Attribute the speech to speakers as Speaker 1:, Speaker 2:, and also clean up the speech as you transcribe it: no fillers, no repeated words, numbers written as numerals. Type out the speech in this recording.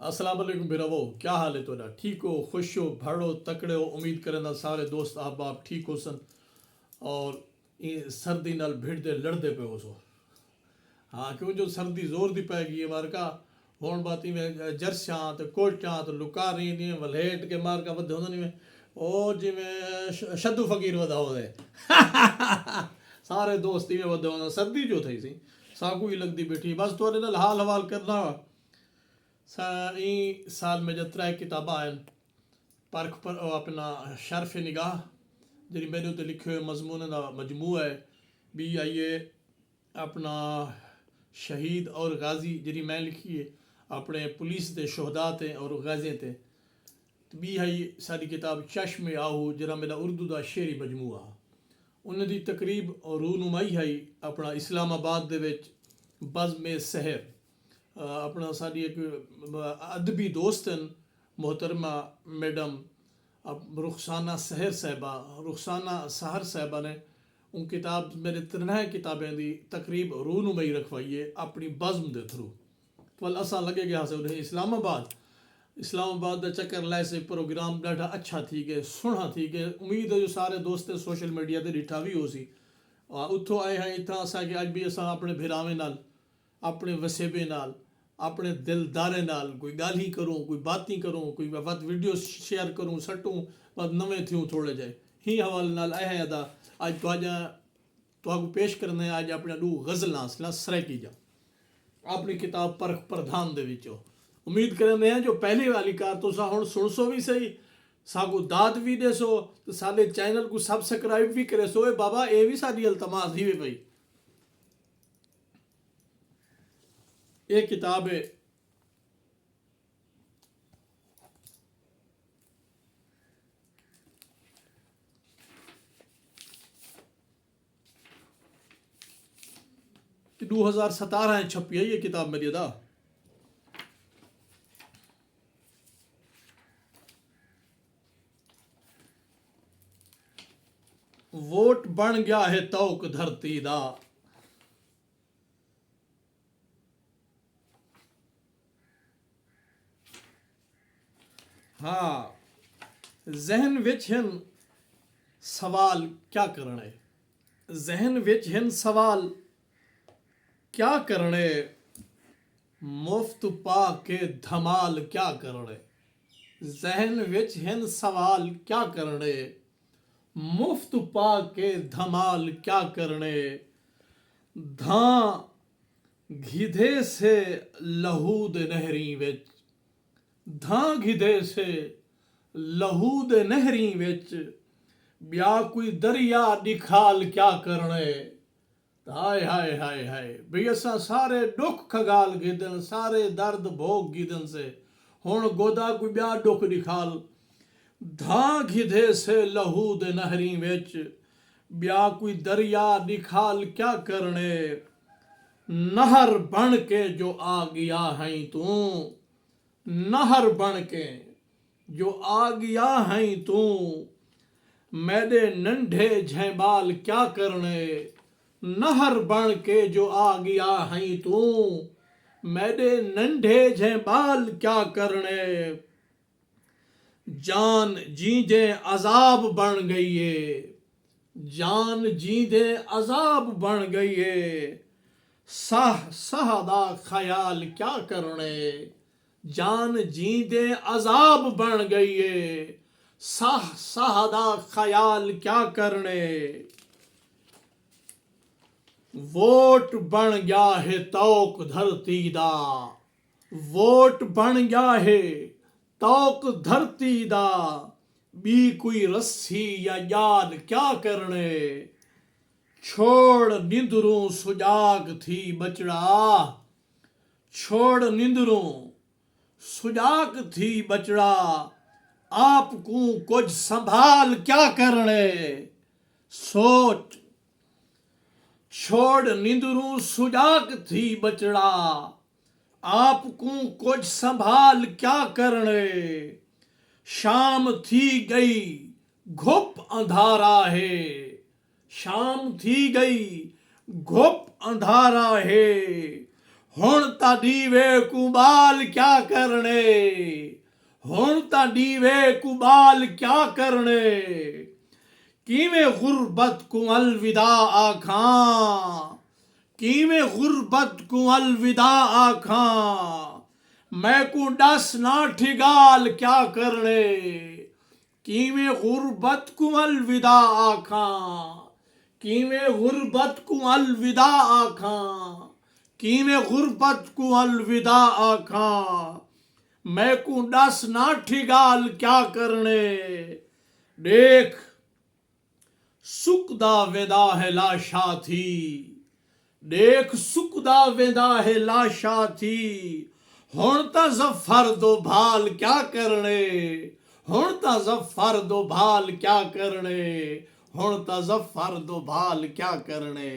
Speaker 1: अस्सलाम वालेकुम बिरावो, क्या हाल है तुहाडा? ठीक हो, खुश हो, भड़ो तकड़े हो? उम्मीद करना सारे दोस्त अहबाब ठीक हो सन और ये सर्दी नाल भिड़ते लड़ते पे हो सो। हाँ, क्यों जो सर्दी जोर दी पै गई है मारका हुण बाती में जरसां ते कोटां ते लुका रही दी वलेट के मारका वधे होंदा नहीं में ओ जिमें शद्दू फकीर वधा होदे सारे दोस्त इवें वधे होंदा सर्दी जो थई सी साकू ही लगदी बैठी बस तुहाडे नाल हाल हवाल करना ई साल में जो 3 किताबां आहिनि परख पर अपना शर्फ निगाह जी मेरे उत्ते लिखे हुए मजमून का मजमू है बी आई है अपना शहीद और गाजी जी मैं लिखी है अपने पुलिस के शहदा ते और गाजियों ते बी है सारी किताब चश्मे आहू जरा मेरा उर्दू का शेरी मजमू आ उन्होंने तकरीब और रूनुमाई है अपना इस्लामाबाद दे विच बज़्म सहर अपना साड़ी एक अदबी दोस्तन मोहतरमा मैडम रुखसाना सहर साहबा ने उन किताब मेरे 3 किताबें दी तकरीब रूनुमाई रखवाई है अपनी बज़्म के थ्रू तो असा लगे गया से उन्हें इस्लामाबाद का चक्कर लाए से प्रोग्राम ॾाढा अच्छा थी गए सुना थी गए उम्मीद है जो सारे दोस्त सोशल मीडिया से डिठा भी हो सी उतो आए हैं इतना असा कि अज भी असा अपने भिरावे नाल अपने वसेबे नाल अपने दिलदारे नाल कोई गाल ही करूँ कोई बात ही करूँ कोई वत वीडियो शेयर करूँ सटूँ वत नवे थ्यूँ थोड़े जाए ही हवाले नाल आए अदा अज तो पेश करने अज अपने 2 गज़लां सराकी जा अपनी किताब परख प्रधान दे विचों उम्मीद करते हैं जो पहले वाली कार तो हुण सुन सो भी सही सागू दात भी दे सो तो साडे चैनल को सबसक्राइब भी करे सो बाबा ये भी साडी अल्तमास ही वे भाई ये किताब है कि 2017 छपी है ये किताब मेरी अदा वोट बन गया है तौक धरती दा हाँ जहन विच हैं सवाल क्या करने जहन विच हैं सवाल क्या करने मुफ्त पा के धमाल क्या करने जहन विच हैं सवाल क्या करने मुफ्त पा के धमाल क्या करने धां घिधे से लहू दे नहरी विच धां घिधे से लहू दे नहरी विच ब्या कोई दरिया दिखाल क्या करने हाय हाय हाय हाय भई असां सारे दुख खगाल गिदन सारे दर्द भोग गिदन से हुण गोदा कोई ब्या दुख दिखाल धां घिधे से लहू दे नहरी विच ब्या कोई दरिया दिखाल क्या करने नहर बन के जो आ गया है तू नहर बन के जो आ गया है तू मेरे नंढे झैबाल क्या करने नहर बन के जो आ गया है तू मेरे नंढे झैबाल क्या करने जान जीजे अजाब बन गई है जान जीदे अजाब बन गई है सहदा ख्याल क्या करने जान जीदे अजाब बन गई है सहदा ख्याल क्या करने वोट बन गया है तौक धरती दा वोट बन गया है तौक धरती दा बी कोई रस्सी या याद क्या करने छोड़ निंदरों सुजाग थी बचड़ा छोड़ निंदरों सुजाग थी बचड़ा आपको कुछ संभाल क्या करने सोच छोड़ निंदरों सुजाग थी बचड़ा आपको कुछ संभाल क्या करने शाम थी गई घुप अंधारा है शाम थी गई घुप अंधारा है हुण तां दीवे कू बाल क्या करने, हुण तां दीवे कू बाल क्या करने, किवें गुरबत को अलविदा आखां, किवें गुरबत को अलविदा आखां, मैं को दस ना ठिगाल क्या करने, किवें गुरबत को अलविदा आखां, किवें गुरबत को अलविदा आखां, किवें गुरबत को अलविदा आखां, मैं को दस ना ठिगाल क्या करने। देख सुख दा वेदा है लाशा थी, देख सुख दा वेदा है लाशा थी, हुण तां ज़फ़र दो भाल क्या करने, हुण तां ज़फ़र दो भाल क्या करने, हुण तां ज़फ़र दो भाल क्या करने।